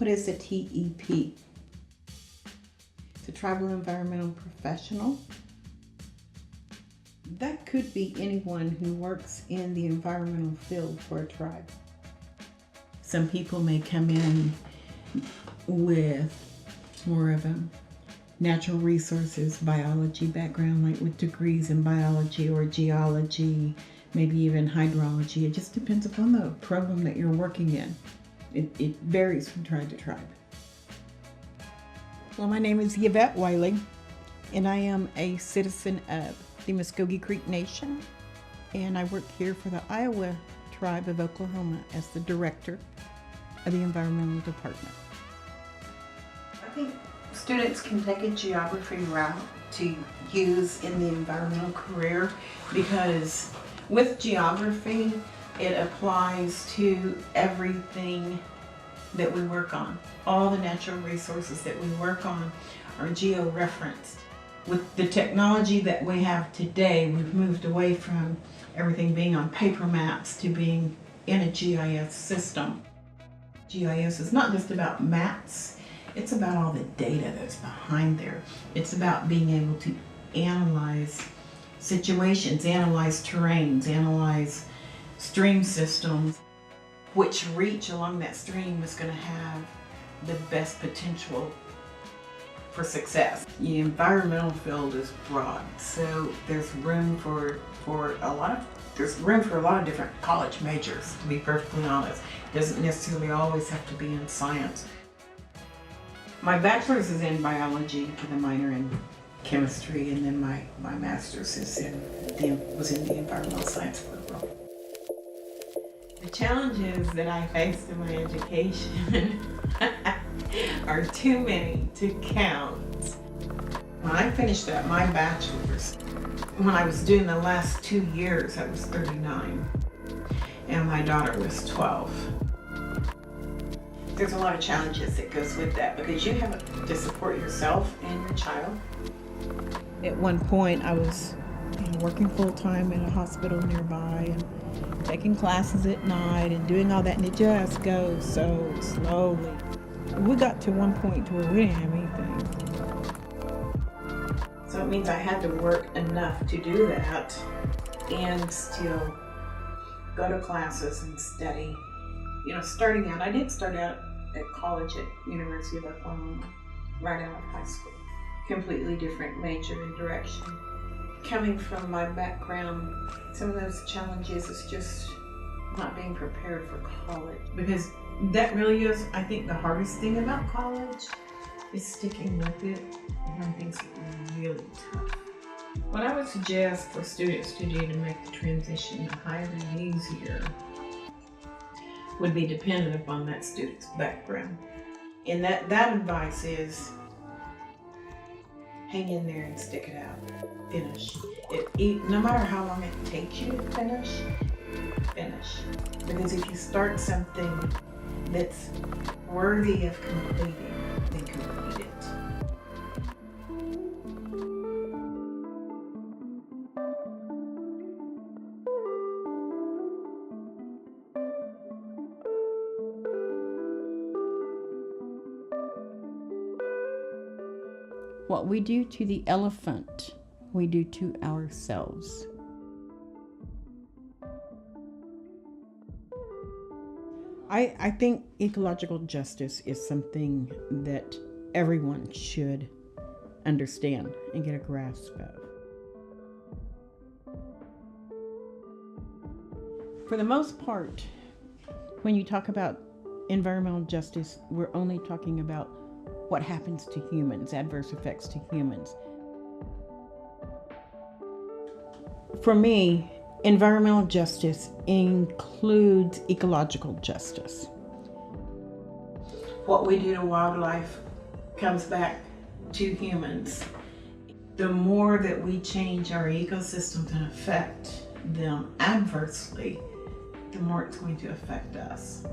What is a TEP? It's a tribal environmental professional. That could be anyone who works in the environmental field for a tribe. Some people may come in with more of a natural resources biology background, like with degrees in biology or geology, maybe even hydrology. It just depends upon the program that you're working in. It varies from tribe to tribe. Well, my name is Yvette Wiley, and I am a citizen of the Muskogee Creek Nation, and I work here for the Iowa tribe of Oklahoma as the director of the environmental department. I think students can take a geography route to use in the environmental career, because with geography it applies to everything that we work on. All the natural resources that we work on are geo-referenced. With the technology that we have today, we've moved away from everything being on paper maps to being in a GIS system. GIS is not just about maps, it's about all the data that's behind there. It's about being able to analyze situations, analyze terrains, analyze stream systems. Which reach along that stream is going to have the best potential for success. The environmental field is broad, so there's room for a lot of different college majors, to be perfectly honest. It doesn't necessarily always have to be in science. My bachelor's is in biology with a minor in chemistry, and then my master's was in the environmental science program. The challenges that I faced in my education are too many to count. When I finished up my bachelor's, when I was doing the last 2 years, I was 39, and my daughter was 12. There's a lot of challenges that goes with that, because you have to support yourself and your child. At one point, I was working full-time in a hospital nearby and taking classes at night and doing all that, and it just goes so slowly. We got to one point to where we didn't have anything. So it means I had to work enough to do that and still go to classes and study. Starting out, I did start out at college at University of Oklahoma, right out of high school. Completely different major and direction. Coming from my background, some of those challenges is just not being prepared for college, because that really is, I think, the hardest thing about college is sticking with it when things get really tough. What I would suggest for students to do to make the transition to higher and easier would be dependent upon that student's background. And that advice is hang in there and stick it out. Finish. No matter how long it takes you to finish. Because if you start something that's worthy of completing, then complete it. What we do to the elephant, we do to ourselves. I think ecological justice is something that everyone should understand and get a grasp of. For the most part, when you talk about environmental justice, we're only talking about what happens to humans, adverse effects to humans. For me, environmental justice includes ecological justice. What we do to wildlife comes back to humans. The more that we change our ecosystems and affect them adversely, the more it's going to affect us.